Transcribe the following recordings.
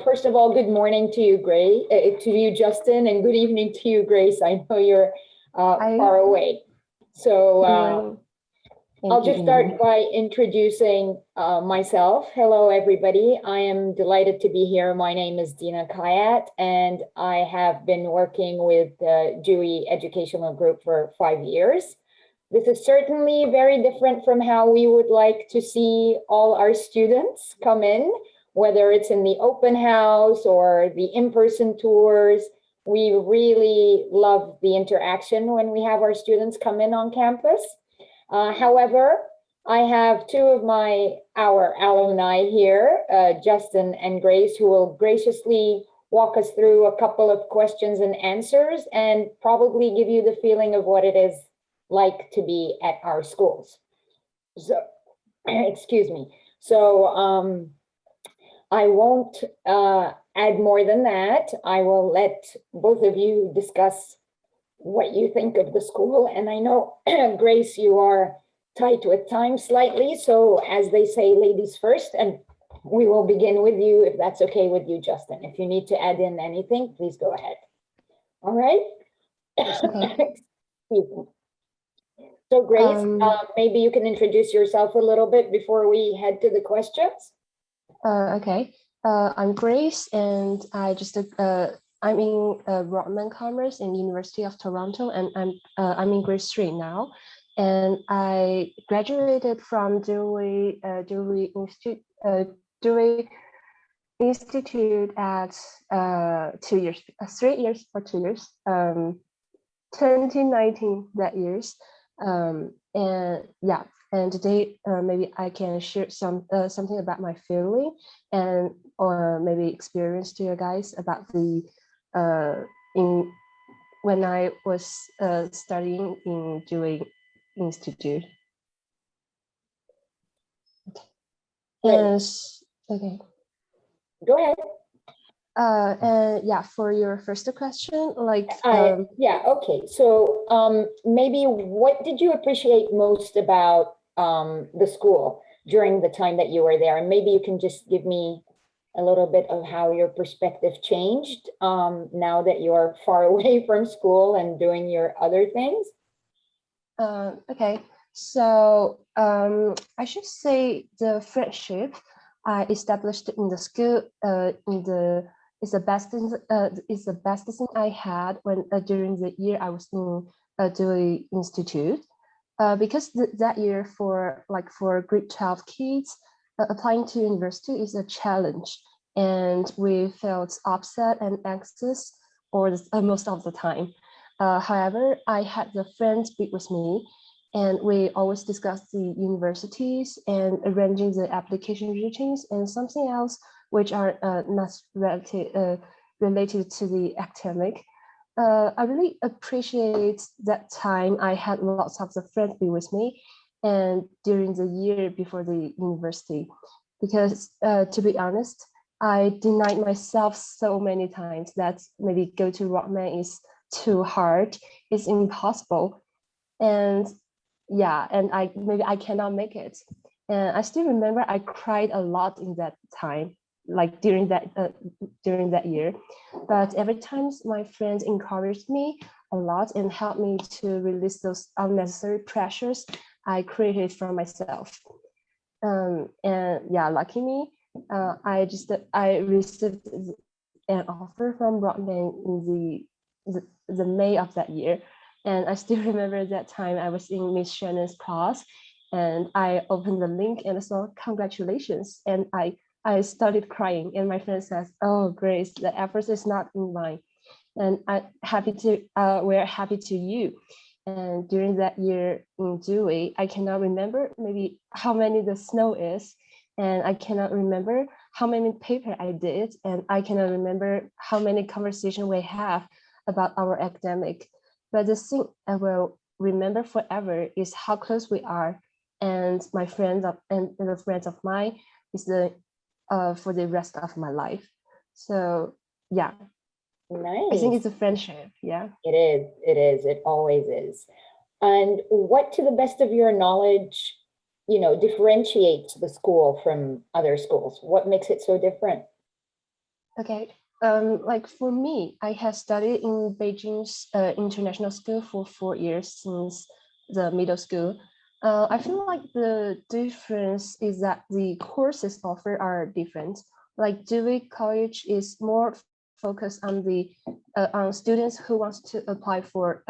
First of all, good morning to you, to you, Justin, and good evening to you, Grace. I know you're far away. So I'll just start by introducing myself. Hello, everybody. I am delighted to be here. My name is Dina Kayat, and I have been working with the Dewey Educational Group for 5 years. This is certainly very different from how we would like to see all our students come in, whether it's in the open house or the in-person tours. We really love the interaction when we have our students come in on campus. However, I have two of our alumni here, Justin and Grace, who will graciously walk us through a couple of questions and answers and probably give you the feeling of what it is like to be at our schools. So, excuse me. So I won't add more than that. I will let both of you discuss what you think of the school. And I know, Grace, you are tight with time slightly. So as they say, ladies first, and we will begin with you if that's okay with you, Justin. If you need to add in anything, please go ahead. All right. Okay. Excuse me. So Grace, maybe you can introduce yourself a little bit before we head to the questions. Okay. I'm Grace, and I'm in Rodman Commerce in University of Toronto, and I'm in grade 3 now, and I graduated from Dewey Institute at 2 years, 3 years or 2 years, 2019 that years, and yeah. And today, maybe I can share something about my feeling and or maybe experience to you guys about the when I was studying in Dewey Institute. Okay. Yes. Okay. Go ahead. And yeah, for your first question, like yeah, okay. So maybe what did you appreciate most about the school during the time that you were there? And maybe you can just give me a little bit of how your perspective changed now that you're far away from school and doing your other things. Okay, so I should say the friendship I established in the school is the best thing I had when during the year I was in Dewey Institute. Because that year for grade 12 kids, applying to university is a challenge, and we felt upset and anxious most of the time. However, I had the friends be with me, and we always discussed the universities and arranging the application routines and something else which are not related to the academic. I really appreciate that time. I had lots of the friends be with me, and during the year before the university, because to be honest, I denied myself so many times that maybe go to Rodman is too hard, it's impossible, and yeah, and I cannot make it. And I still remember I cried a lot in that time, like during that year. But every time my friends encouraged me a lot and helped me to release those unnecessary pressures I created for myself. And yeah, lucky me, I received an offer from Rodman in the May of that year. And I still remember that time I was in Miss Shannon's class, and I opened the link and saw congratulations, and I started crying, and my friend says, "Oh, Grace, the effort is not in vain," and we're happy to you. And during that year in Dewey, I cannot remember maybe how many the snow is, and I cannot remember how many paper I did, and I cannot remember how many conversations we have about our academic. But the thing I will remember forever is how close we are, and my friends and the friends of mine is for the rest of my life. So yeah, nice. I think it's a friendship. Yeah, it is. It always is. And what, to the best of your knowledge, differentiates the school from other schools? What makes it so different? Okay. Like for me, I have studied in Beijing's international school for 4 years since the middle school. I feel like the difference is that the courses offered are different. Like Dewey College is more focused on the on students who wants to apply for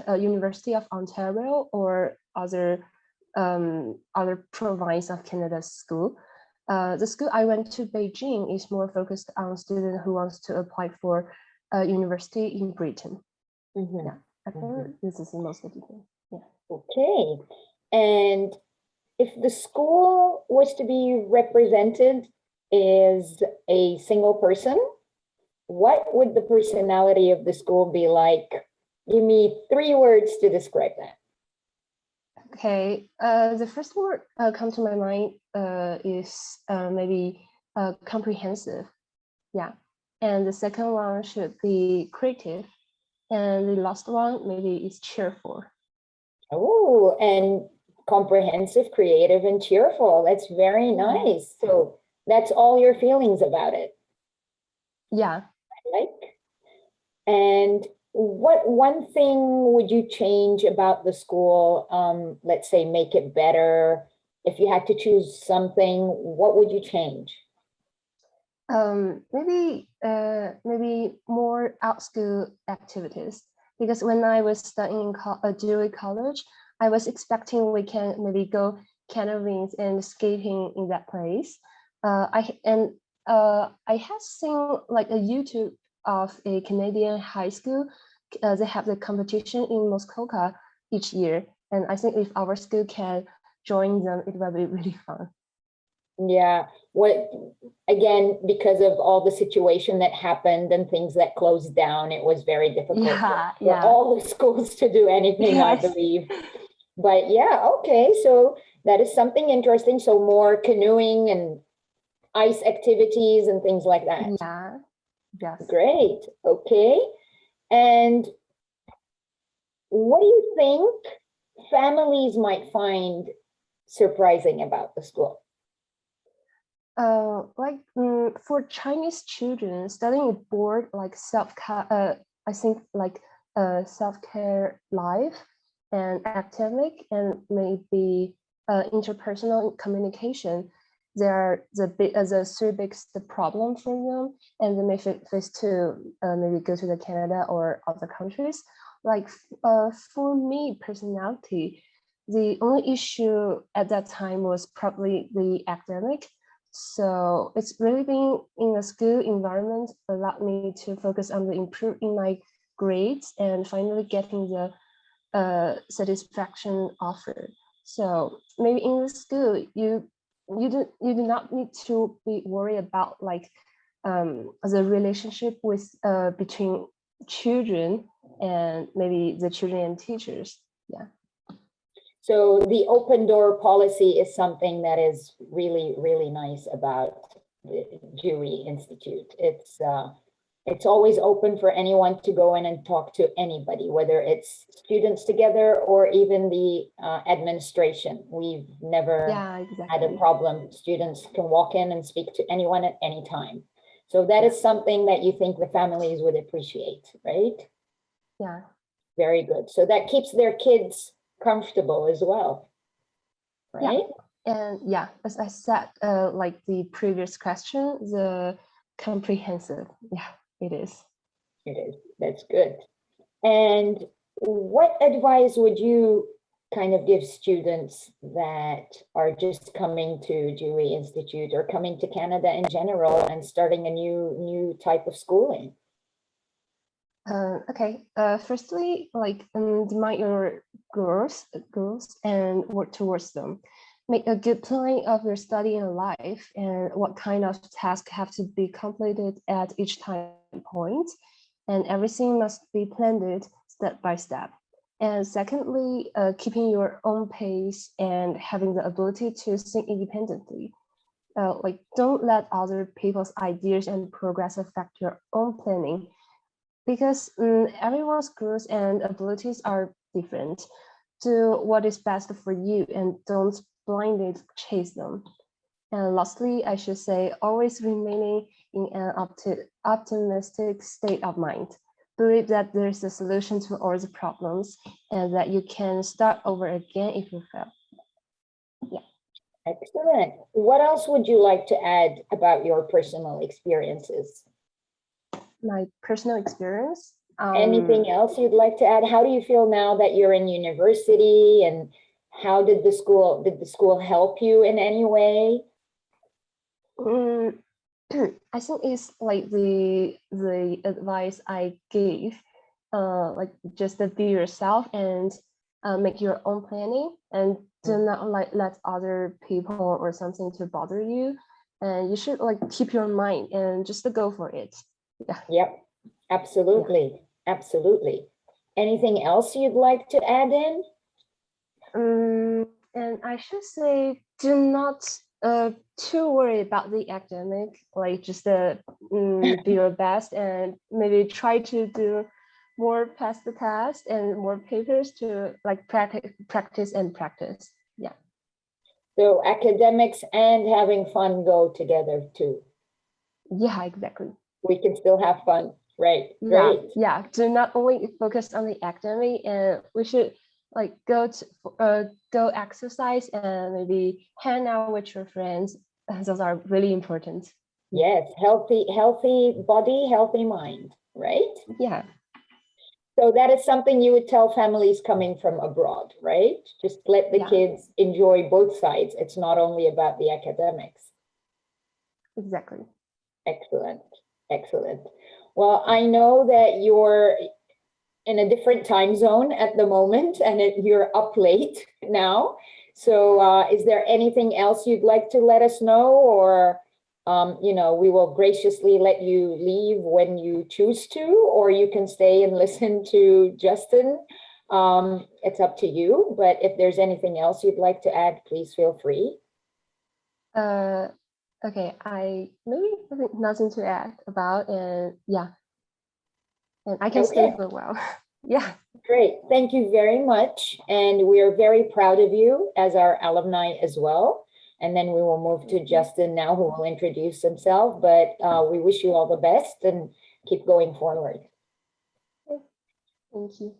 University of Ontario or other province of Canada school. The school I went to, Beijing, is more focused on student who wants to apply for a university in Britain. Yeah, I think this is the most different. Yeah. Okay. And if the school was to be represented as a single person, what would the personality of the school be like? Give me 3 words to describe that. Okay, the first word come to my mind is maybe comprehensive. Yeah, and the second one should be creative, and the last one maybe is cheerful. Oh, and comprehensive, creative, and cheerful. That's very nice. So that's all your feelings about it. Yeah. I like. And what one thing would you change about the school? Let's say make it better. If you had to choose something, what would you change? Maybe more out school activities, because when I was studying Dewey College, I was expecting we can maybe go canoeing and skating in that place. I have seen like a YouTube of a Canadian high school. They have the competition in Muskoka each year, and I think if our school can join them, it will be really fun. Yeah, again, because of all the situation that happened and things that closed down, it was very difficult for all the schools to do anything, I believe. But yeah, okay, so that is something interesting. So more canoeing and ice activities and things like that. Yeah, yes. Great, okay. And what do you think families might find surprising about the school? For Chinese children, studying abroad, like I think like self-care life and academic and maybe interpersonal communication, they are the 3 biggest problem for them, and they may face to maybe go to the Canada or other countries. Like for me, personality, the only issue at that time was probably the academic. So it's really being in a school environment allowed me to focus on the improving my grades and finally getting the satisfaction offered. So maybe in the school, you do not need to be worried about like the relationship with between children and maybe the children and teachers. Yeah. So the open door policy is something that is really, really nice about the Dewey Institute. It's always open for anyone to go in and talk to anybody, whether it's students together or even the administration. We've never had a problem. Students can walk in and speak to anyone at any time. So that is something that you think the families would appreciate, right? Yeah. Very good. So that keeps their kids comfortable as well, right? And as I said, like the previous question, the comprehensive, it is. It is. That's good. And what advice would you kind of give students that are just coming to Dewey Institute or coming to Canada in general and starting a new type of schooling? Firstly, like demand your goals and work towards them. Make a good plan of your study and life and what kind of tasks have to be completed at each time point. And everything must be planned step by step. And secondly, keeping your own pace and having the ability to think independently. Like don't let other people's ideas and progress affect your own planning, because everyone's growth and abilities are different. Do what is best for you and don't blindly chase them. And lastly, I should say, always remaining in an optimistic state of mind. Believe that there's a solution to all the problems and that you can start over again if you fail. Yeah. Excellent. What else would you like to add about your personal experiences? My personal experience? Anything else you'd like to add? How do you feel now that you're in university, and how did the school help you in any way? I think it's like the advice I gave, like just to be yourself and make your own planning, and do not like let other people or something to bother you. And you should like keep your mind and just to go for it. Yeah. Yep. Absolutely. Yeah. Absolutely. Anything else you'd like to add in? And I should say, do not too worry about the academic, like just be your best and maybe try to do more past the test and more papers to like practice. Yeah. So academics and having fun go together too. Yeah, exactly. We can still have fun, right? Yeah, great. Yeah. Do not only focus on the academic, and we should like go exercise and maybe hang out with your friends. Those are really important. Yes, healthy body, healthy mind, right? Yeah. So that is something you would tell families coming from abroad, right? Just let the kids enjoy both sides. It's not only about the academics. Exactly. Excellent. Excellent. Well, I know that you're in a different time zone at the moment, and you're up late now. So is there anything else you'd like to let us know, or we will graciously let you leave when you choose to, or you can stay and listen to Justin. It's up to you, but if there's anything else you'd like to add, please feel free. Okay, I think nothing to add about, and yeah, and I can stay for a while. Yeah. Great, thank you very much, and we are very proud of you as our alumni as well. And then we will move to Justin now, who will introduce himself, but we wish you all the best and keep going forward. Thank you.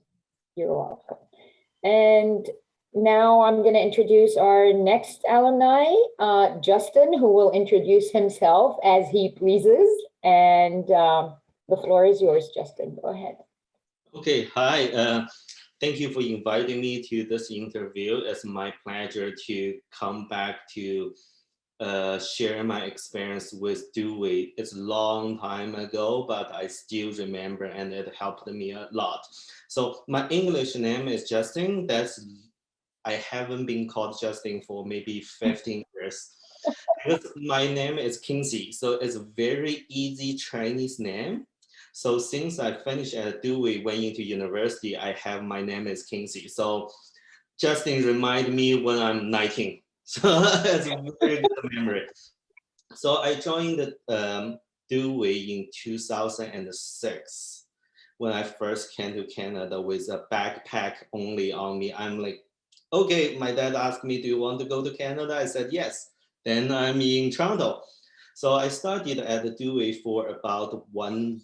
You're welcome. And now I'm going to introduce our next alumni, Justin, who will introduce himself as he pleases. And the floor is yours, Justin. Go ahead. Okay, hi. Thank you for inviting me to this interview. It's my pleasure to come back to share my experience with Dewey. It's a long time ago, but I still remember, and it helped me a lot. So my English name is Justin. I haven't been called Justin for maybe 15 years. Because my name is Kingsley, so it's a very easy Chinese name. So since I finished at Dewey, went into university, I have my name is Kingsley. So Justin remind me when I'm 19. So it's a very good memory. So I joined Dewey in 2006. When I first came to Canada with a backpack only on me. I'm like, okay, my dad asked me, do you want to go to Canada? I said, yes. Then I'm in Toronto. So I studied at Dewey for about 1.5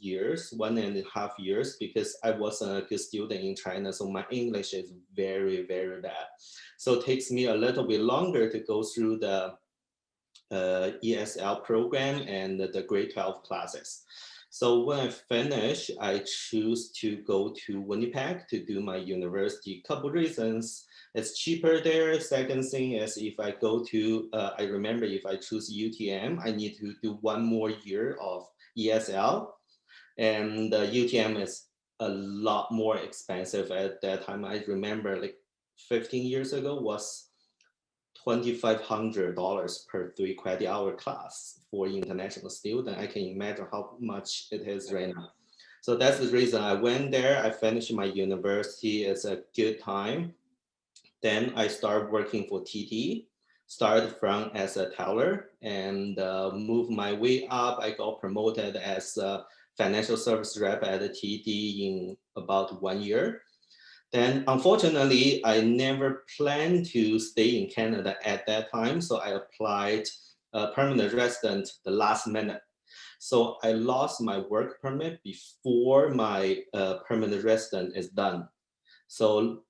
years, because I wasn't a good student in China. So my English is very, very bad. So it takes me a little bit longer to go through the ESL program and the grade 12 classes. So when I finish, I choose to go to Winnipeg to do my university. Couple reasons. It's cheaper there. Second thing is, if I go to, I remember if I choose UTM, I need to do 1 more year of ESL. And UTM is a lot more expensive at that time. I remember like 15 years ago was $2,500 per 3 credit hour class for international student. I can imagine how much it is right now. So that's the reason I went there. I finished my university. It's a good time. Then I started working for TT, started from as a teller and moved my way up. I got promoted as a financial service rep at TT in about 1 year. Then unfortunately, I never planned to stay in Canada at that time. So I applied permanent resident the last minute. So I lost my work permit before my permanent resident is done. So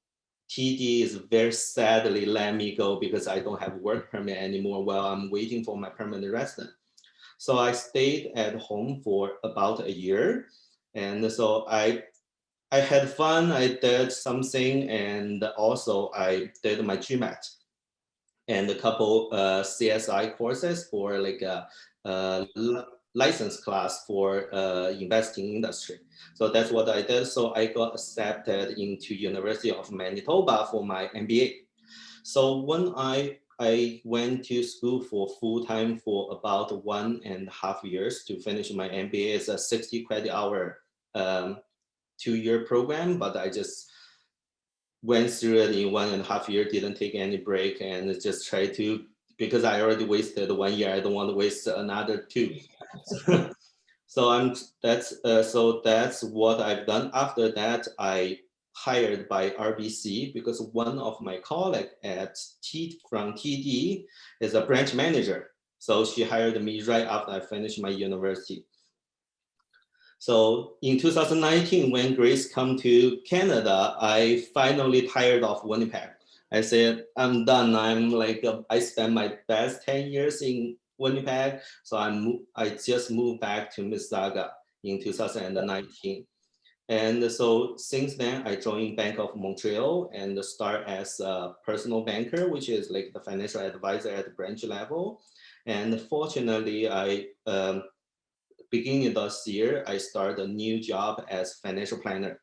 TD is very sadly let me go because I don't have work permit anymore while I'm waiting for my permanent resident. So I stayed at home for about a year. And so I had fun, I did something, and also I did my GMAT and a couple CSI courses for like a license class for investing industry. So that's what I did. So I got accepted into University of Manitoba for my MBA. So when I went to school for full time for about 1.5 years to finish my MBA. It's a 60 credit hour 2-year program, but I just went through it in 1.5 years, didn't take any break, and just tried to, because I already wasted 1 year, I don't want to waste another 2. So that's what I've done. After that, I hired by RBC because one of my colleagues from TD is a branch manager. So she hired me right after I finished my university. So in 2019, when Grace come to Canada, I finally tired of Winnipeg. I said, I'm done. I spent my best 10 years in Winnipeg. So I just moved back to Mississauga in 2019. And so since then, I joined Bank of Montreal and start as a personal banker, which is like the financial advisor at the branch level. And fortunately, beginning of this year, I started a new job as financial planner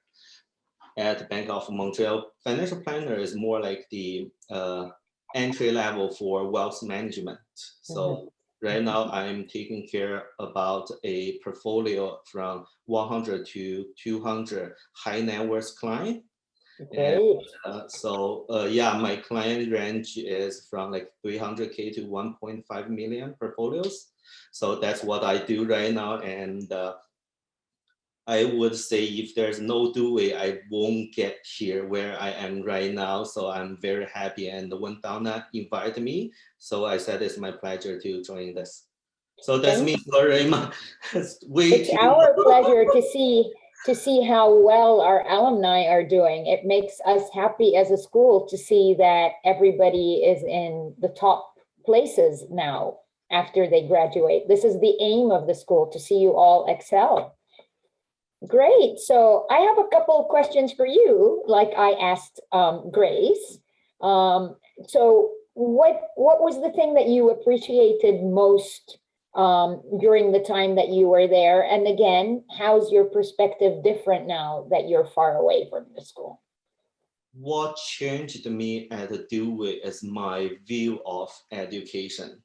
at Bank of Montreal. Financial planner is more like the entry level for wealth management. So right now I'm taking care about a portfolio from 100 to 200 high net worth client. And yeah, my client range is from like 300K to 1.5 million portfolios. So that's what I do right now. And I would say if there's no Dewey, I won't get here where I am right now. So I'm very happy. And when Donna invited me, so I said it's my pleasure to join this. So that's me, sorry, it's our pleasure to see how well our alumni are doing. It makes us happy as a school to see that everybody is in the top places now after they graduate. This is the aim of the school, to see you all excel. Great. So I have a couple of questions for you, like I asked Grace. So what was the thing that you appreciated most during the time that you were there? And again, how's your perspective different now that you're far away from the school? What changed me at Dewey is my view of education.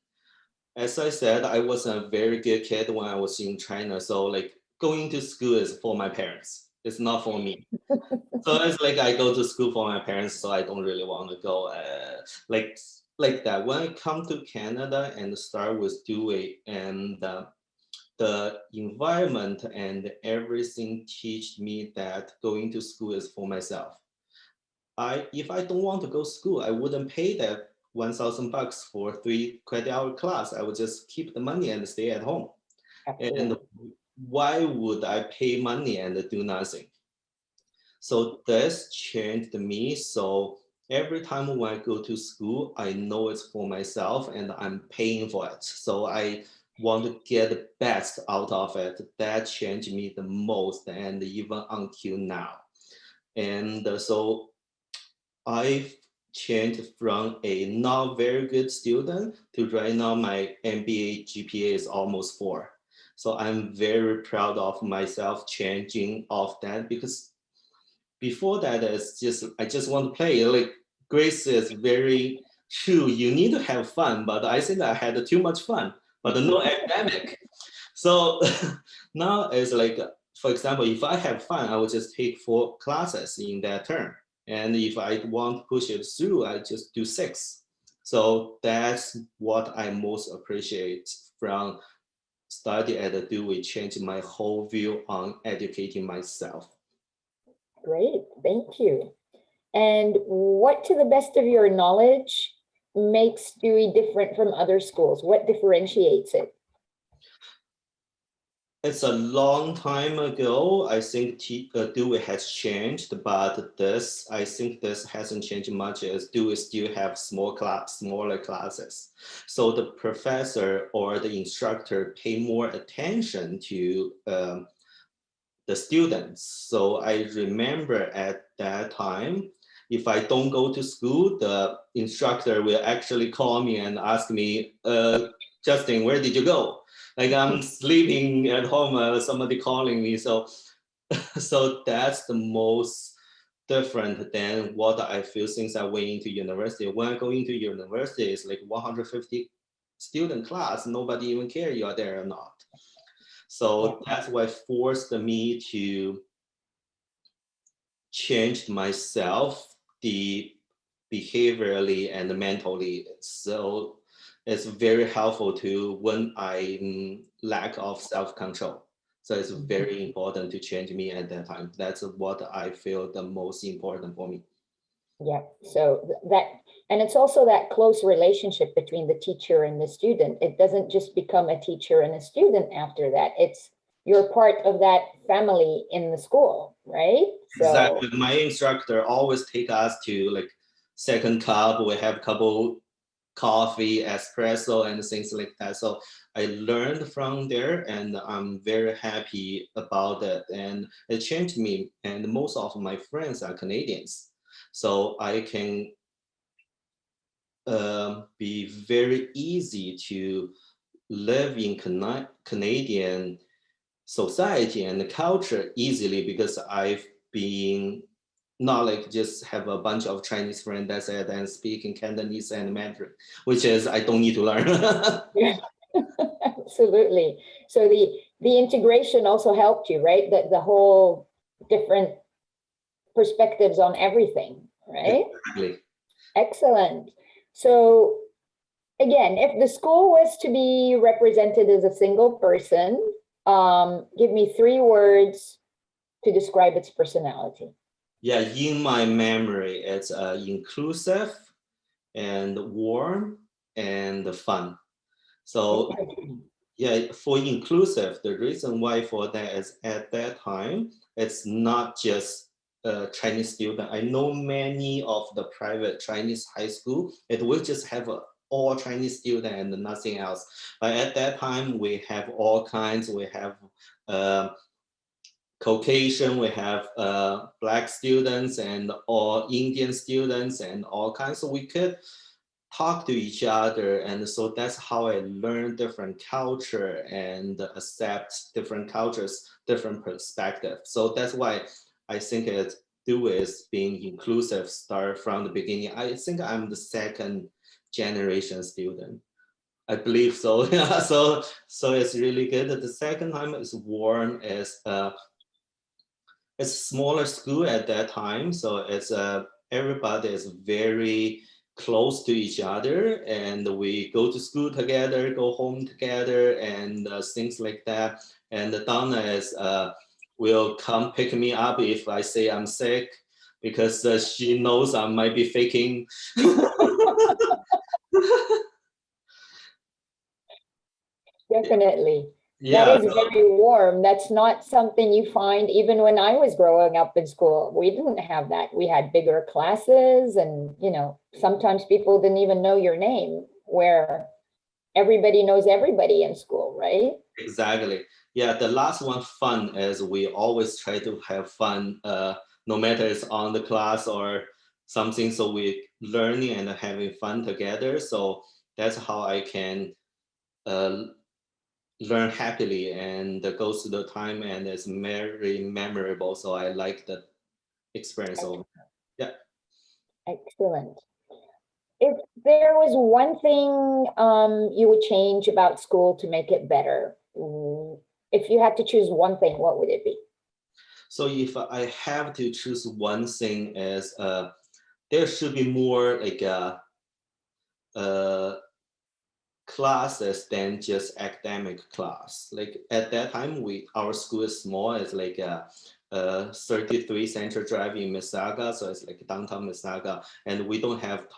As I said, I was a very good kid when I was in China. So like going to school is for my parents. It's not for me. So it's like I go to school for my parents, so I don't really want to go like that. When I come to Canada and start with Dewey, and the environment and everything teach me that going to school is for myself. If I don't want to go to school, I wouldn't pay that $1,000 for 3 credit hour class. I would just keep the money and stay at home. Absolutely. And why would I pay money and do nothing? So this changed me. So every time when I go to school, I know it's for myself and I'm paying for it. So I want to get the best out of it. That changed me the most, and even until now. And so I've changed from a not very good student to right now my MBA GPA is almost 4. So I'm very proud of myself changing of that, because before that, it's just I just want to play. Like Grace is very true. You need to have fun, but I think I had too much fun, but no academic. So now it's like, for example, if I have fun, I will just take 4 classes in that term. And if I want to push it through, I just do 6. So that's what I most appreciate from study at the Dewey, changed my whole view on educating myself. Great, thank you. And what, to the best of your knowledge, makes Dewey different from other schools? What differentiates it? It's a long time ago. I think Dewey has changed, but I think this hasn't changed much as Dewey still have smaller classes. So the professor or the instructor pay more attention to the students. So I remember at that time, if I don't go to school, the instructor will actually call me and ask me, Justin, where did you go? Like I'm sleeping at home, somebody calling me. So, so that's the most different than what I feel since I went into university. When I go into university, it's like 150 student class. Nobody even care you are there or not. So that's what forced me to change myself, the behaviorally and mentally. So it's very helpful to when I lack of self-control. So it's very important to change me at that time. That's what I feel the most important for me. Yeah, so that, and it's also that close relationship between the teacher and the student. It doesn't just become a teacher and a student after that. It's, you're part of that family in the school, right? So exactly. My instructor always take us to like second cup. We have a couple coffee, espresso, and things like that. So I learned from there, and I'm very happy about it. And it changed me. And most of my friends are Canadians, so I can be very easy to live in Canadian society and culture easily because I've been not like just have a bunch of Chinese friends that's it and speaking Cantonese and Mandarin, which is I don't need to learn. yeah, absolutely. So the integration also helped you, right? That the whole different perspectives on everything, right? Exactly. Excellent. So again, if the school was to be represented as a single person, give me 3 words to describe its personality. Yeah, in my memory, it's inclusive and warm and fun. So yeah, for inclusive, the reason why for that is at that time, it's not just a Chinese student. I know many of the private Chinese high school, it will just have all Chinese student and nothing else. But at that time, we have all kinds. We have Caucasian, we have Black students and all Indian students and all kinds. So we could talk to each other. And so that's how I learned different culture and accept different cultures, different perspectives. So that's why I think it do is being inclusive start from the beginning. I think I'm the second generation student. I believe so. Yeah. So it's really good. The second time is warm is it's a smaller school at that time, so it's everybody is very close to each other, and we go to school together, go home together, and things like that. And Donna is will come pick me up if I say I'm sick, because she knows I might be faking. Definitely. Yeah. That is very warm. That's not something you find even when I was growing up in school. We didn't have that. We had bigger classes and, you know, sometimes people didn't even know your name, where everybody knows everybody in school, right? Exactly. Yeah, the last one fun is we always try to have fun, no matter it's on the class or something. So we learning and having fun together. So that's how I can uh, learn happily and go through the time, and it's very memorable. So I like the experience over. Yeah. Excellent. If there was one thing you would change about school to make it better, if you had to choose one thing, what would it be? So if I have to choose one thing, is there should be more like classes than just academic class. Like at that time, our school is small. It's like 33 Central Drive in Mississauga, so it's like downtown Mississauga, and we don't have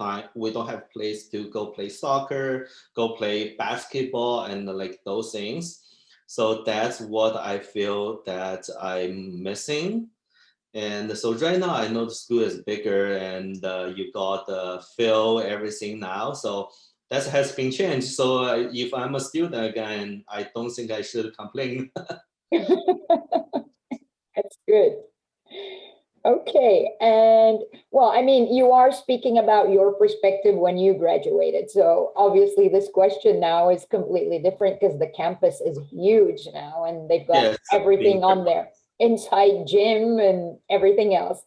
place to go play soccer, go play basketball, and like those things. So that's what I feel that I'm missing. And so right now I know the school is bigger and you got fill everything now. So that has been changed. So if I'm a student again, I don't think I should complain. That's good. Okay, and well, I mean, you are speaking about your perspective when you graduated. So obviously this question now is completely different because the campus is huge now and they've got everything on there, inside gym and everything else.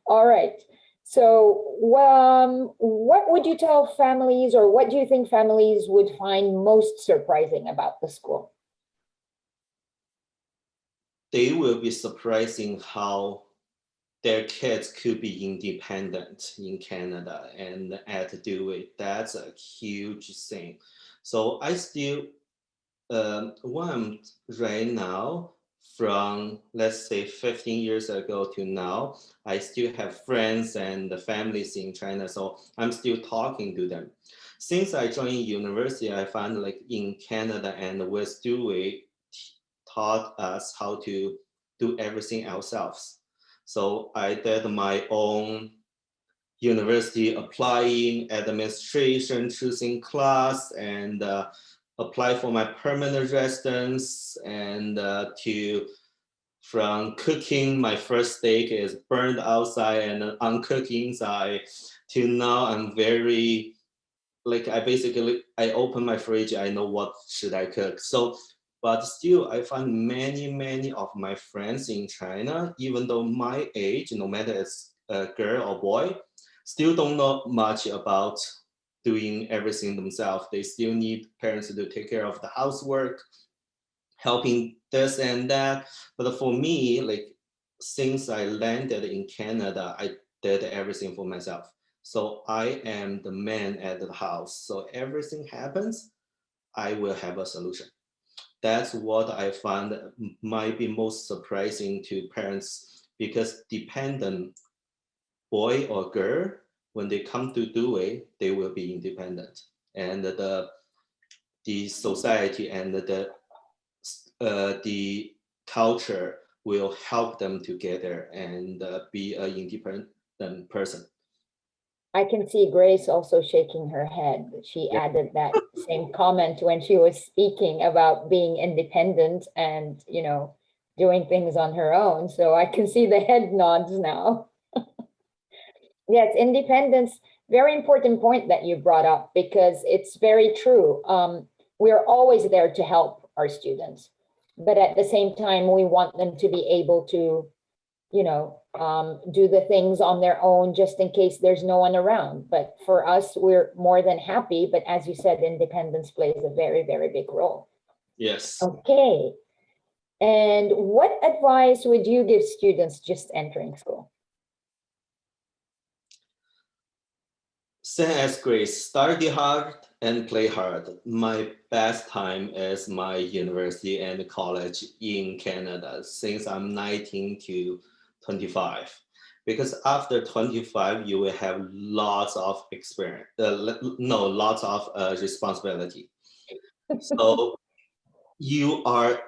All right. So what would you tell families, or what do you think families would find most surprising about the school? They will be surprising how their kids could be independent in Canada and at Dewey. That's a huge thing. So I still want right now, from let's say 15 years ago to now, I still have friends and families in China. So I'm still talking to them. Since I joined university, I found like in Canada and with Dewey taught us how to do everything ourselves. So I did my own university applying, administration, choosing class, and apply for my permanent residence, and from cooking, my first steak is burned outside and uncooked inside, to now I'm very, like I open my fridge, I know what should I cook. So, but still I find many of my friends in China, even though my age, no matter it's a girl or boy, still don't know much about doing everything themselves. They still need parents to take care of the housework, helping this and that. But for me, like since I landed in Canada, I did everything for myself. So I am the man at the house. So everything happens, I will have a solution. That's what I found might be most surprising to parents, because dependent boy or girl, when they come to Dewey, they will be independent. And the society and the culture will help them together and be an independent person. I can see Grace also shaking her head. She added that same comment when she was speaking about being independent and, you know, doing things on her own. So I can see the head nods now. Yes, independence, very important point that you brought up, because it's very true. We're always there to help our students, but at the same time, we want them to be able to, you know, do the things on their own just in case there's no one around. But for us, we're more than happy. But as you said, independence plays a very big role. Yes. Okay. And what advice would you give students just entering school? Same as Grace, study hard and play hard. My best time is my university and college in Canada since I'm 19 to 25. Because after 25, you will have lots of experience, lots of responsibility. So you are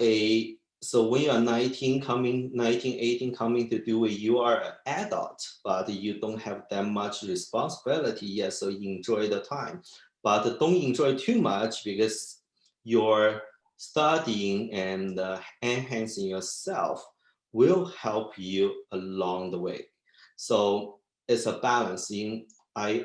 so when you are 19, 18 coming to Dewey, you are an adult, but you don't have that much responsibility yet, so enjoy the time. But don't enjoy too much, because you're studying and enhancing yourself will help you along the way. So it's a balancing. I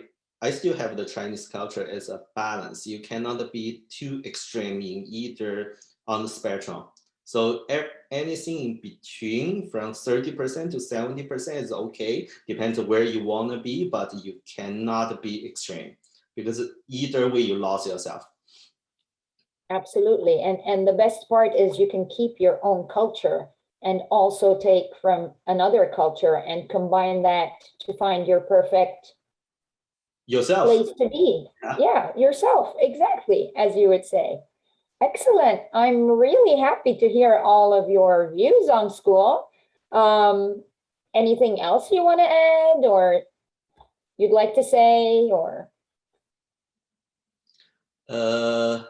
still have the Chinese culture as a balance. You cannot be too extreme in either on the spectrum. So anything in between from 30% to 70% is okay. Depends on where you want to be, but you cannot be extreme, because either way you lost yourself. Absolutely. And the best part is you can keep your own culture and also take from another culture and combine that to find your perfect yourself place to be. Yeah, yourself, exactly, as you would say. Excellent. I'm really happy to hear all of your views on school. Anything else you want to add or you'd like to say, or? I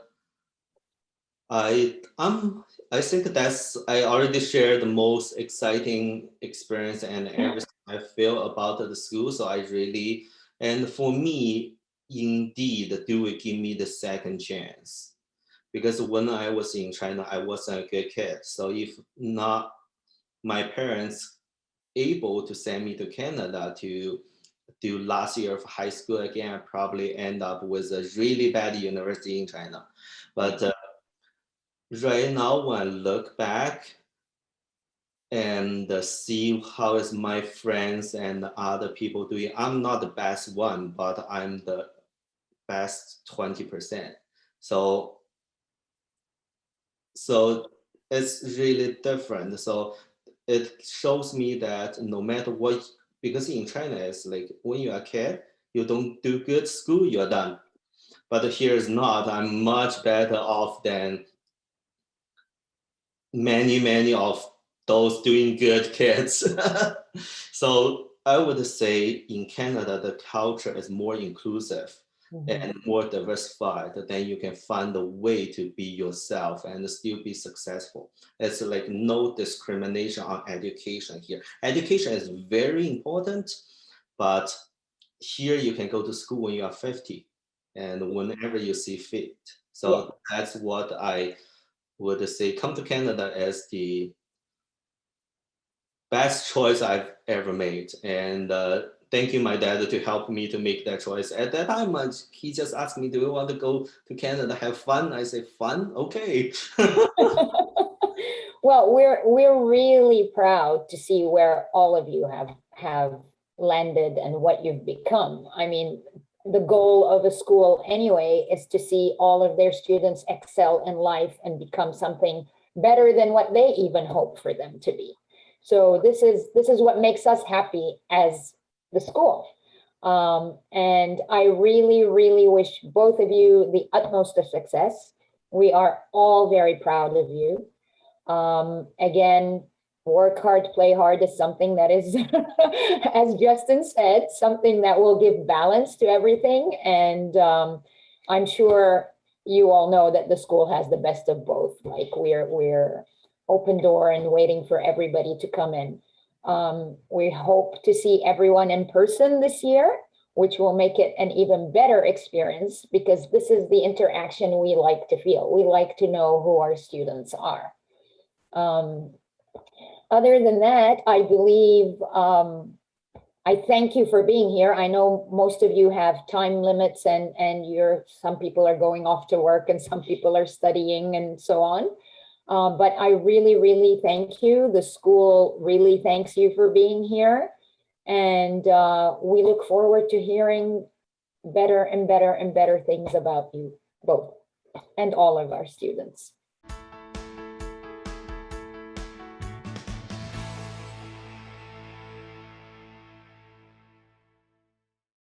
think I already shared the most exciting experience and everything I feel about the school. So and for me, indeed, Dewey give me the second chance. Because when I was in China, I wasn't a good kid. So if not my parents able to send me to Canada to do last year of high school again, I probably end up with a really bad university in China. But right now, when I look back and see how is my friends and other people doing, I'm not the best one, but I'm the best 20%. So it's really different. So it shows me that no matter what, because in China, it's like when you're a kid, you don't do good school, you're done. But here is not. I'm much better off than many of those doing good kids. So I would say in Canada, the culture is more inclusive and more diversified. Then you can find a way to be yourself and still be successful. It's like no discrimination on education here. Education is very important, but here you can go to school when you are 50 and whenever you see fit. So that's what I would say. Come to Canada as the best choice I've ever made. And thank you, my dad, to help me to make that choice. At that time, he just asked me, do you want to go to Canada, have fun? I say, fun? Okay. Well, we're really proud to see where all of you have landed and what you've become. I mean, the goal of a school anyway is to see all of their students excel in life and become something better than what they even hope for them to be. So this is what makes us happy as the school. And I really wish both of you the utmost of success. We are all very proud of you. Again, work hard, play hard is something that is, as Justin said, something that will give balance to everything. And I'm sure you all know that the school has the best of both. Like we're open door and waiting for everybody to come in. We hope to see everyone in person this year, which will make it an even better experience because this is the interaction we like to feel. We like to know who our students are. Other than that, I believe I thank you for being here. I know most of you have time limits and some people are going off to work and some people are studying and so on. But I really thank you. The school really thanks you for being here. And we look forward to hearing better and better things about you both and all of our students.